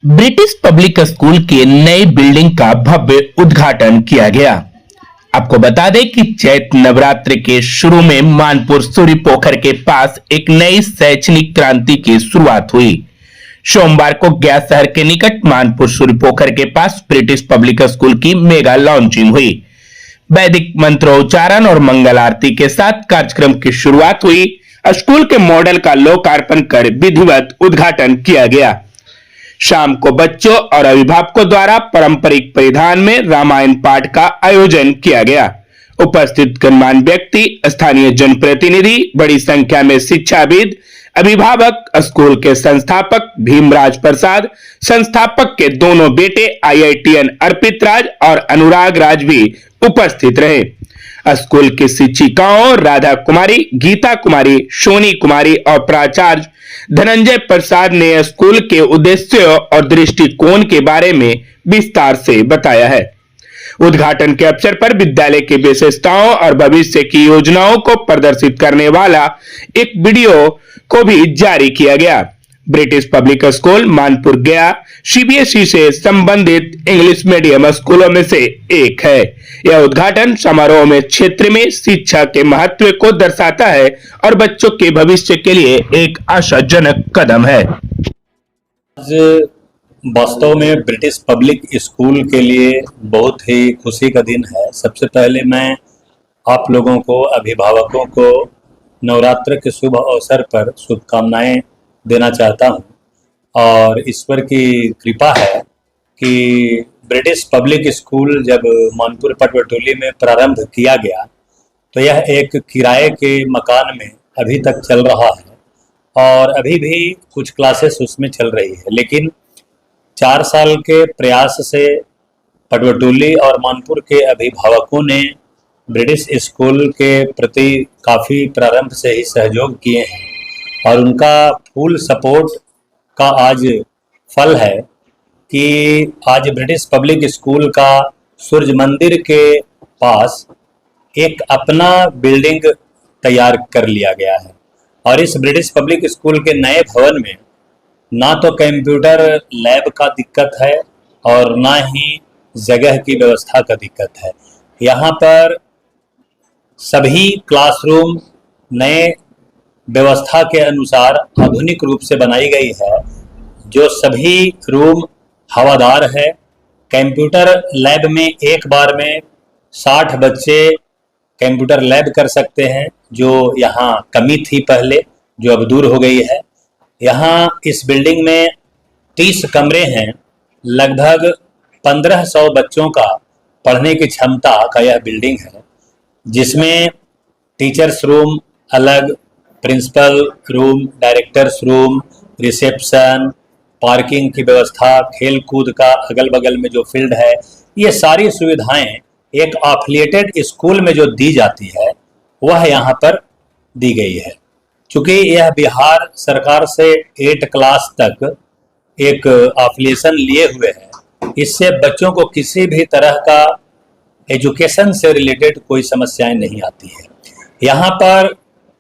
British public school के नई building का भव्य उद्घाटन किया गया। आपको बता दें कि चैत्र नवरात्र के शुरू में मानपुर सूर्य पोखर के पास एक नई शैक्षणिक क्रांति की शुरुआत हुई। सोमवार को गया शहर के निकट मानपुर सूर्य पोखर के पास ब्रिटिश पब्लिक स्कूल की मेगा लॉन्चिंग हुई। वैदिक मंत्रोच्चारण और मंगल आरती के साथ कार्यक्रम की शुरुआत हुई। स्कूल के मॉडल का लोकार्पण कर विधिवत उद्घाटन किया गया। शाम को बच्चों और अभिभावकों द्वारा पारंपरिक परिधान में रामायण पाठ का आयोजन किया गया। उपस्थित गणमान्य व्यक्ति, स्थानीय जनप्रतिनिधि, बड़ी संख्या में शिक्षाविद, अभिभावक, स्कूल के संस्थापक भीमराज प्रसाद, संस्थापक के दोनों बेटे IITN अर्पित राज और अनुराग राज भी उपस्थित रहे। स्कूल की शिक्षिकाओं राधा कुमारी, गीता कुमारी, सोनी कुमारी और प्राचार्य धनंजय प्रसाद ने स्कूल के उद्देश्यों और दृष्टिकोण के बारे में विस्तार से बताया है। उद्घाटन के अवसर पर विद्यालय की विशेषताओं और भविष्य की योजनाओं को प्रदर्शित करने वाला एक वीडियो को भी जारी किया गया। ब्रिटिश पब्लिक स्कूल मानपुर गया CBSE से संबंधित इंग्लिश मीडियम स्कूलों में से एक है। यह उद्घाटन समारोह में क्षेत्र में शिक्षा के महत्व को दर्शाता है और बच्चों के भविष्य के लिए एक आशाजनक कदम है। आज वास्तव में ब्रिटिश पब्लिक स्कूल के लिए बहुत ही खुशी का दिन है। सबसे पहले मैं आप लोगों को, अभिभावकों को नवरात्र के शुभ अवसर पर शुभकामनाएं देना चाहता हूं और ईश्वर की कृपा है कि ब्रिटिश पब्लिक स्कूल जब मानपुर पटवर्टोली में प्रारंभ किया गया तो यह एक किराए के मकान में अभी तक चल रहा है और अभी भी कुछ क्लासेस उसमें चल रही है। लेकिन 4 साल के प्रयास से पटवर्टोली और मानपुर के अभिभावकों ने ब्रिटिश स्कूल के प्रति काफ़ी प्रारंभ से ही सहयोग किए हैं और उनका फुल सपोर्ट का आज फल है कि आज ब्रिटिश पब्लिक स्कूल का सूर्य मंदिर के पास एक अपना बिल्डिंग तैयार कर लिया गया है और इस ब्रिटिश पब्लिक स्कूल के नए भवन में ना तो कंप्यूटर लैब का दिक्कत है और ना ही जगह की व्यवस्था का दिक्कत है। यहाँ पर सभी क्लासरूम नए व्यवस्था के अनुसार आधुनिक रूप से बनाई गई है, जो सभी रूम हवादार है। कंप्यूटर लैब में एक बार में 60 बच्चे कंप्यूटर लैब कर सकते हैं, जो यहाँ कमी थी पहले, जो अब दूर हो गई है। यहाँ इस बिल्डिंग में 30 कमरे हैं। लगभग 1500 बच्चों का पढ़ने की क्षमता का यह बिल्डिंग है, जिसमें टीचर्स रूम अलग, principal room, directors room, reception, parking की व्यवस्था, खेल कूद का अगल बगल में जो फील्ड है, ये सारी सुविधाएं एक एफिलिएटेड स्कूल में जो दी जाती है वह यहाँ पर दी गई है। चूँकि यह बिहार सरकार से 8 क्लास तक एक एफिलिएशन लिए हुए है, इससे बच्चों को किसी भी तरह का एजुकेशन से रिलेटेड कोई समस्याएं नहीं आती है। यहाँ पर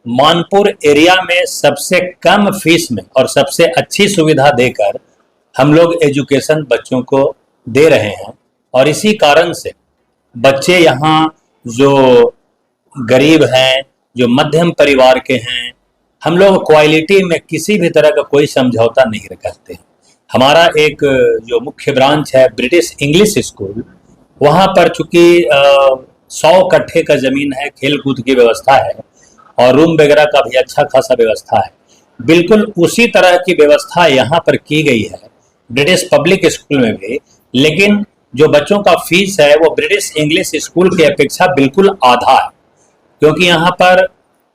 मानपुर एरिया में सबसे कम फीस में और सबसे अच्छी सुविधा देकर हम लोग एजुकेशन बच्चों को दे रहे हैं और इसी कारण से बच्चे यहाँ जो गरीब हैं, जो मध्यम परिवार के हैं, हम लोग क्वालिटी में किसी भी तरह का कोई समझौता नहीं करते। हमारा एक जो मुख्य ब्रांच है ब्रिटिश इंग्लिश स्कूल, वहाँ पर चूँकि 100 कट्ठे का ज़मीन है, खेल कूद की व्यवस्था है और रूम वगैरह का भी अच्छा खासा व्यवस्था है। बिल्कुल उसी तरह की व्यवस्था यहाँ पर की गई है ब्रिटिश पब्लिक स्कूल में भी, लेकिन जो बच्चों का फीस है वो ब्रिटिश इंग्लिश स्कूल की अपेक्षा बिल्कुल आधा है, क्योंकि यहाँ पर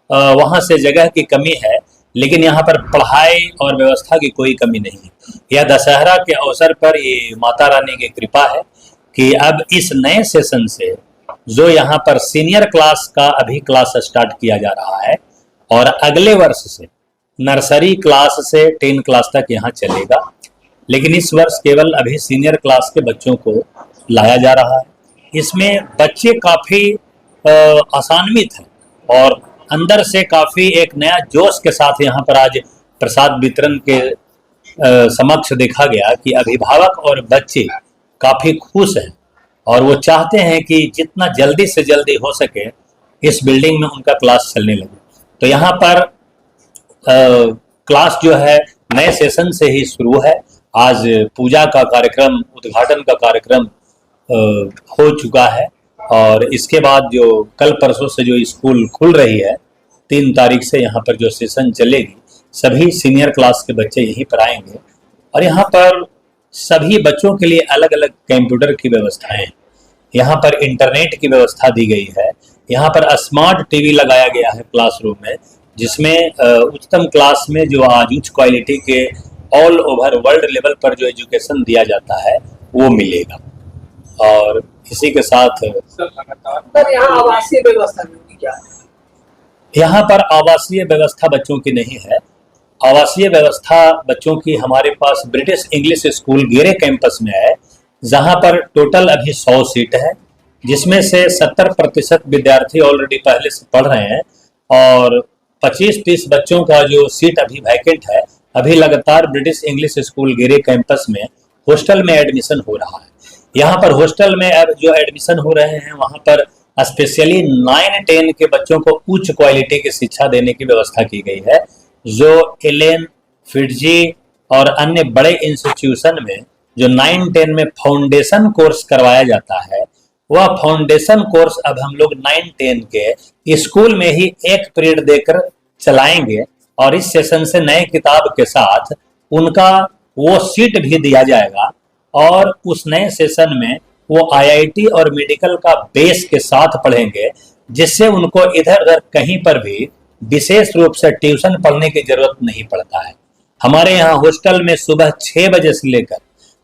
वहाँ से जगह की कमी है, लेकिन यहाँ पर पढ़ाई और व्यवस्था की कोई कमी नहीं है। यह दशहरा के अवसर पर ये माता रानी की कृपा है कि अब इस नए सेशन से जो यहाँ पर सीनियर क्लास का अभी क्लास स्टार्ट किया जा रहा है और अगले वर्ष से नर्सरी क्लास से 10 क्लास तक यहाँ चलेगा, लेकिन इस वर्ष केवल अभी सीनियर क्लास के बच्चों को लाया जा रहा है। इसमें बच्चे काफ़ी आसान्वित हैं और अंदर से काफ़ी एक नया जोश के साथ यहाँ पर आज प्रसाद वितरण के समक्ष देखा गया कि अभिभावक और बच्चे काफी खुश हैं और वो चाहते हैं कि जितना जल्दी से जल्दी हो सके इस बिल्डिंग में उनका क्लास चलने लगे। तो यहाँ पर क्लास जो है नए सेशन से ही शुरू है। आज पूजा का कार्यक्रम, उद्घाटन का कार्यक्रम हो चुका है और इसके बाद जो कल परसों से जो स्कूल खुल रही है 3 तारीख से यहाँ पर जो सेशन चलेगी, सभी सीनियर क्लास के बच्चे यहीं पर आएंगे और यहाँ पर सभी बच्चों के लिए अलग अलग कंप्यूटर की व्यवस्थाएं हैं। यहाँ पर इंटरनेट की व्यवस्था दी गई है। यहाँ पर स्मार्ट टीवी लगाया गया है क्लासरूम में, जिसमें उच्चतम क्लास में जो आज उच्च क्वालिटी के ऑल ओवर वर्ल्ड लेवल पर जो एजुकेशन दिया जाता है वो मिलेगा। और इसी के साथ सर यहाँ आवासीय व्यवस्था की क्या है? यहाँ पर आवासीय व्यवस्था बच्चों की नहीं है। आवासीय व्यवस्था बच्चों की हमारे पास ब्रिटिश इंग्लिश स्कूल गेरे कैंपस में है, जहाँ पर टोटल अभी 100 सीट है, जिसमें से 70% विद्यार्थी ऑलरेडी पहले से पढ़ रहे हैं और 25-30 बच्चों का जो सीट अभी वैकेंट है। अभी लगातार ब्रिटिश इंग्लिश स्कूल गेरे कैंपस में हॉस्टल में एडमिशन हो रहा है। यहाँ पर हॉस्टल में अब जो एडमिशन हो रहे हैं वहाँ पर स्पेशली 9-10 के बच्चों को उच्च क्वालिटी की शिक्षा देने की व्यवस्था की गई है। जो एलेन, फिटजी और अन्य बड़े इंस्टीट्यूशन में जो 9-10 में फाउंडेशन कोर्स करवाया जाता है, वह फाउंडेशन कोर्स अब हम लोग 9-10 के स्कूल में ही एक पीरियड देकर चलाएंगे और इस सेशन से नए किताब के साथ उनका वो सीट भी दिया जाएगा और उस नए सेशन में वो आईआईटी और मेडिकल का बेस के साथ पढ़ेंगे, जिससे उनको इधर उधर कहीं पर भी विशेष रूप से ट्यूशन पढ़ने की जरूरत नहीं पड़ता है। हमारे यहाँ हॉस्टल में सुबह 6 बजे से लेकर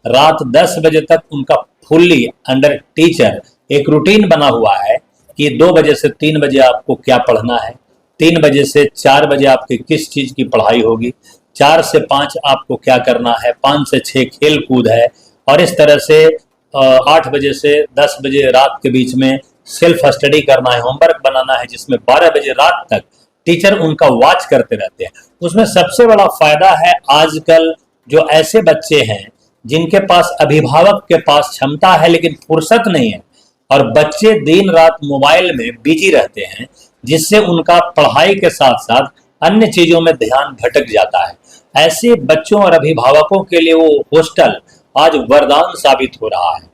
रात 10 बजे तक उनका फुल्ली अंडर टीचर एक रूटीन बना हुआ है कि 2 बजे से 3 बजे आपको क्या पढ़ना है, 3 बजे से 4 बजे आपकी किस चीज की पढ़ाई होगी, 4 से 5 आपको क्या करना है, 5 से 6 खेल कूद है और इस तरह से 8 बजे से 10 बजे रात के बीच में सेल्फ स्टडी करना है, होमवर्क बनाना है, जिसमें 12 बजे रात तक टीचर उनका वॉच करते रहते हैं। उसमें सबसे बड़ा फायदा है आजकल जो ऐसे बच्चे हैं जिनके पास अभिभावक के पास क्षमता है लेकिन फुर्सत नहीं है और बच्चे दिन रात मोबाइल में बिजी रहते हैं, जिससे उनका पढ़ाई के साथ साथ अन्य चीजों में ध्यान भटक जाता है। ऐसे बच्चों और अभिभावकों के लिए वो हॉस्टल आज वरदान साबित हो रहा है।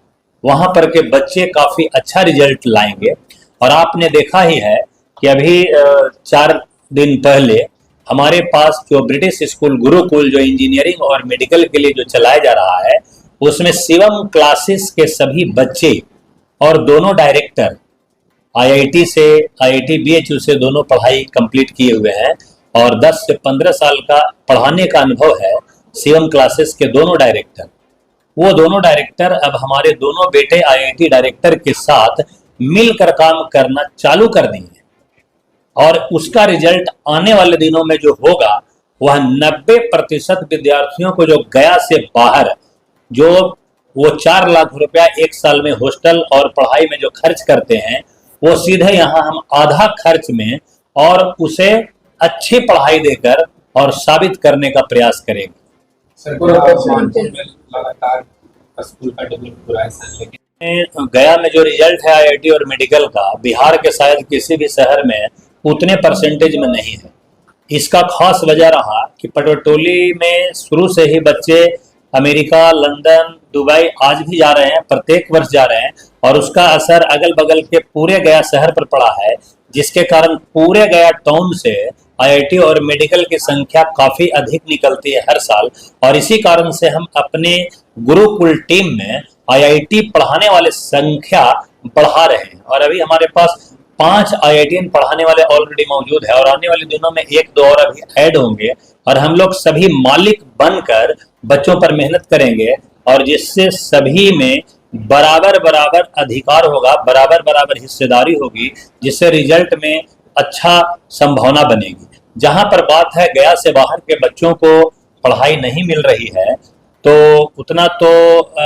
वहां पर के बच्चे काफी अच्छा रिजल्ट लाएंगे और आपने देखा ही है कि अभी 4 दिन पहले हमारे पास जो ब्रिटिश स्कूल गुरुकुल जो इंजीनियरिंग और मेडिकल के लिए जो चलाया जा रहा है, उसमें शिवम क्लासेस के सभी बच्चे और दोनों डायरेक्टर आईआईटी से, आईआईटी बीएचयू से दोनों पढ़ाई कंप्लीट किए हुए हैं और 10 से 15 साल का पढ़ाने का अनुभव है शिवम क्लासेस के दोनों डायरेक्टर। वो दोनों डायरेक्टर अब हमारे दोनों बेटे आईआईटी डायरेक्टर के साथ मिलकर काम करना चालू कर दिए और उसका रिजल्ट आने वाले दिनों में जो होगा वह 90% विद्यार्थियों को जो गया से बाहर जो वो 4 लाख रुपया 1 साल में हॉस्टल और पढ़ाई में जो खर्च करते हैं, वो सीधे यहाँ हम आधा खर्च में और उसे अच्छी पढ़ाई देकर और साबित करने का प्रयास करेंगे। लगातार स्कूल का डेवलप हो रहा है सर, लेकिन गया में जो रिजल्ट है आईआईटी और मेडिकल का, बिहार के शायद किसी भी शहर में उतने परसेंटेज में नहीं है। इसका खास वजह रहा कि पटवर्टोली में शुरू से ही बच्चे अमेरिका, लंदन, दुबई आज भी जा रहे हैं, प्रत्येक वर्ष जा रहे हैं और उसका असर अगल बगल के पूरे गया शहर पर पड़ा है, जिसके कारण पूरे गया टाउन से आईआईटी और मेडिकल की संख्या काफी अधिक निकलती है हर साल और इसी कारण से हम अपने गुरुकुल टीम में आईआईटी पढ़ाने वाले संख्या बढ़ा रहे हैं और अभी हमारे पास 5 आईआईटीएन पढ़ाने वाले ऑलरेडी मौजूद है और आने वाले दिनों में 1-2 और अभी ऐड होंगे और हम लोग सभी मालिक बनकर बच्चों पर मेहनत करेंगे और जिससे सभी में बराबर बराबर अधिकार होगा, बराबर बराबर हिस्सेदारी होगी, जिससे रिजल्ट में अच्छा संभावना बनेगी। जहां पर बात है गया से बाहर के बच्चों को पढ़ाई नहीं मिल रही है, तो उतना तो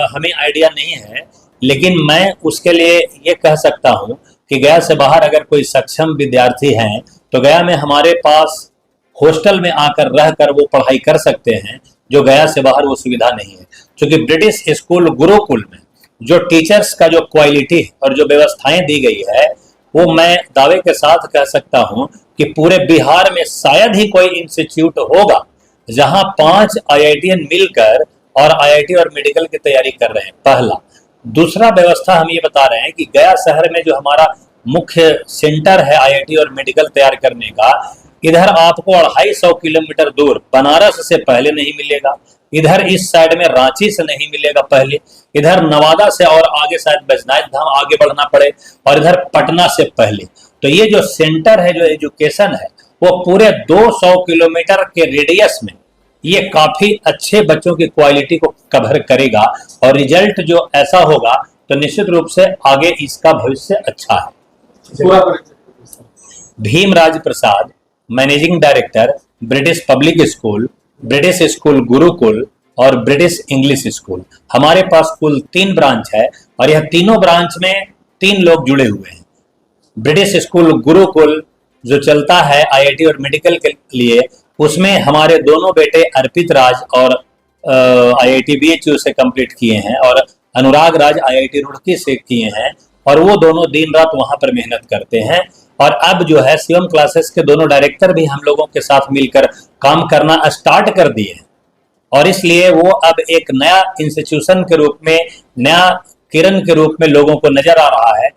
हमें आइडिया नहीं है, लेकिन मैं उसके लिए ये कह सकता हूं कि गया से बाहर अगर कोई सक्षम विद्यार्थी हैं तो गया में हमारे पास हॉस्टल में आकर रहकर वो पढ़ाई कर सकते हैं जो गया से बाहर वो सुविधा नहीं है। क्योंकि ब्रिटिश स्कूल गुरुकुल में जो टीचर्स का जो क्वालिटी और जो व्यवस्थाएं दी गई है, वो मैं दावे के साथ कह सकता हूं कि पूरे बिहार में शायद ही कोई इंस्टीट्यूट होगा जहां 5 IITian मिलकर और IIT और मेडिकल की तैयारी कर रहे हैं। पहला। दूसरा व्यवस्था हम ये बता रहे हैं कि गया शहर में जो हमारा मुख्य सेंटर है IIT और मेडिकल तैयार करने का, इधर आपको 250 किलोमीटर दूर बनारस से पहले नहीं मिलेगा, इधर इस साइड में रांची से नहीं मिलेगा पहले, इधर नवादा से और आगे शायद बैजनाथ धाम आगे बढ़ना पड़े, और इधर पटना से पहले। तो ये जो सेंटर है, जो एजुकेशन है, वो पूरे 200 किलोमीटर के रेडियस में ये काफी अच्छे बच्चों की क्वालिटी को कवर करेगा, और रिजल्ट जो ऐसा होगा तो निश्चित रूप से आगे इसका भविष्य अच्छा है। Bhimraj Prasad, managing director, British public school, British school Gurukul और ब्रिटिश इंग्लिश स्कूल। हमारे पास कुल 3 ब्रांच है, और यह तीनों ब्रांच में 3 लोग जुड़े हुए हैं। ब्रिटिश स्कूल गुरुकुल जो चलता है IIT और मेडिकल के लिए, उसमें हमारे दोनों बेटे अर्पित राज और IIT BHU से कंप्लीट किए हैं, और अनुराग राज IIT रुड़की से किए हैं, और वो दोनों दिन रात वहां पर मेहनत करते हैं। और अब जो है शिवम क्लासेस के दोनों डायरेक्टर भी हम लोगों के साथ मिलकर काम करना स्टार्ट कर दिए हैं, और इसलिए वो अब एक नया इंस्टीट्यूशन के रूप में, नया किरण के रूप में लोगों को नजर आ रहा है।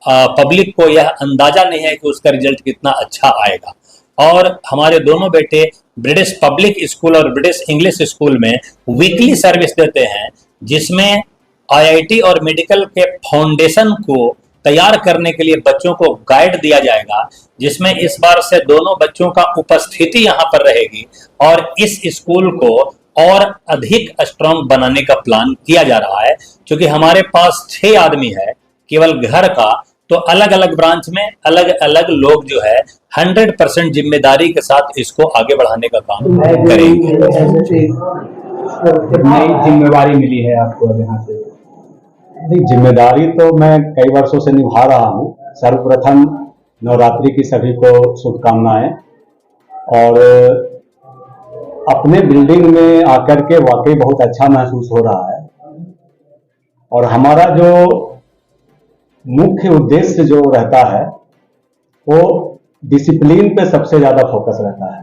पब्लिक को यह अंदाजा नहीं है कि उसका रिजल्ट कितना अच्छा आएगा। और हमारे दोनों बेटे ब्रिटिश पब्लिक स्कूल और ब्रिटिश इंग्लिश स्कूल में वीकली सर्विस देते हैं, जिसमें IIT और मेडिकल के फाउंडेशन को तैयार करने के लिए बच्चों को गाइड दिया जाएगा, जिसमें इस बार से दोनों बच्चों का उपस्थिति यहाँ पर रहेगी, और इस स्कूल को और अधिक स्ट्रांग बनाने का प्लान किया जा रहा है। क्योंकि हमारे पास 6 आदमी है केवल घर का, तो अलग अलग ब्रांच में अलग अलग लोग जो है 100% जिम्मेदारी के साथ इसको आगे बढ़ाने का काम करेंगे। नई जिम्मेवारी मिली है आपको अब यहाँ से? नहीं, जिम्मेदारी तो मैं कई वर्षों से निभा रहा हूँ। सर्वप्रथम नवरात्रि की सभी को शुभकामनाएं, और अपने बिल्डिंग में आकर के वाकई बहुत अच्छा महसूस हो रहा है। और हमारा जो मुख्य उद्देश्य जो रहता है वो डिसिप्लिन पे सबसे ज्यादा फोकस रहता है,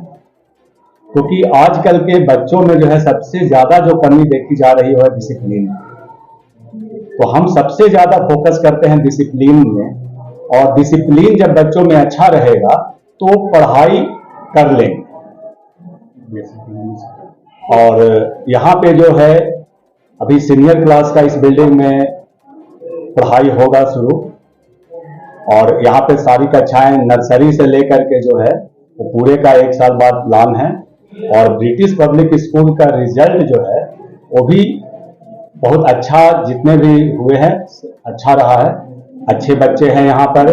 क्योंकि आजकल के बच्चों में जो है सबसे ज्यादा जो कमी देखी जा रही है डिसिप्लिन। तो हम सबसे ज्यादा फोकस करते हैं डिसिप्लिन में, और डिसिप्लिन जब बच्चों में अच्छा रहेगा तो पढ़ाई कर लेंगे। और यहाँ पे जो है अभी सीनियर क्लास का इस बिल्डिंग में पढ़ाई होगा शुरू, और यहाँ पे सारी कक्षाएं नर्सरी से लेकर के जो है वो पूरे का 1 साल बाद प्लान है। और ब्रिटिश पब्लिक स्कूल का रिजल्ट जो है वो भी बहुत अच्छा, जितने भी हुए हैं अच्छा रहा है। अच्छे बच्चे हैं यहाँ पर,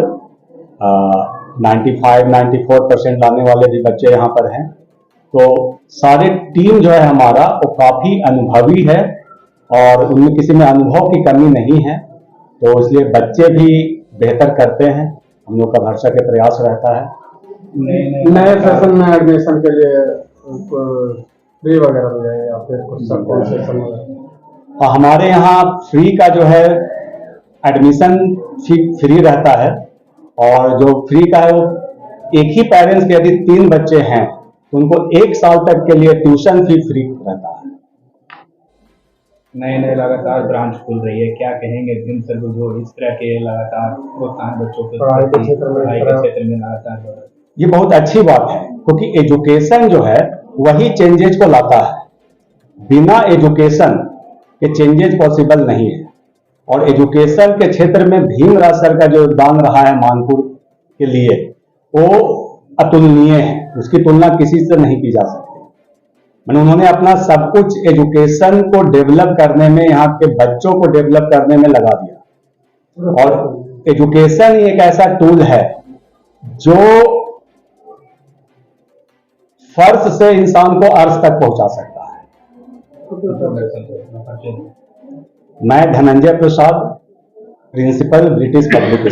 95-94% लाने वाले भी बच्चे यहाँ पर हैं। तो सारे टीम जो है हमारा वो काफी अनुभवी है, और उनमें किसी में अनुभव की कमी नहीं है। तो इसलिए बच्चे भी बेहतर करते हैं, हम लोग का भरसक के प्रयास रहता है। नए सेशन में एडमिशन के लिए फ्री वगैरह हो जाए या फिर कुछ सेशन हाँ, हमारे यहाँ फ्री का जो है एडमिशन फ्री रहता है, और जो फ्री का है वो एक ही पेरेंट्स के यदि 3 बच्चे हैं तो उनको 1 साल तक के लिए ट्यूशन फी फ्री रहता है। नए नए लगातार ब्रांच खुल रही है, क्या कहेंगे जिन सर जो इस तरह के लगातार प्रोत्साहन बच्चों के पढ़ाई के क्षेत्र में लगातार? ये बहुत अच्छी बात है, क्योंकि एजुकेशन जो है वही चेंजेस को लाता है। बिना एजुकेशन के चेंजेस पॉसिबल नहीं है, और एजुकेशन के क्षेत्र में भीमराज सर का जो योगदान रहा है मानपुर के लिए वो अतुलनीय है, उसकी तुलना किसी से नहीं की जा सकती। मैंने उन्होंने अपना सब कुछ एजुकेशन को डेवलप करने में, यहाँ के बच्चों को डेवलप करने में लगा दिया। और एजुकेशन ही एक ऐसा टूल है जो फर्श से इंसान को अर्श तक पहुंचा सकता है। मैं धनंजय प्रसाद, प्रिंसिपल ब्रिटिश पब्लिक स्कूल।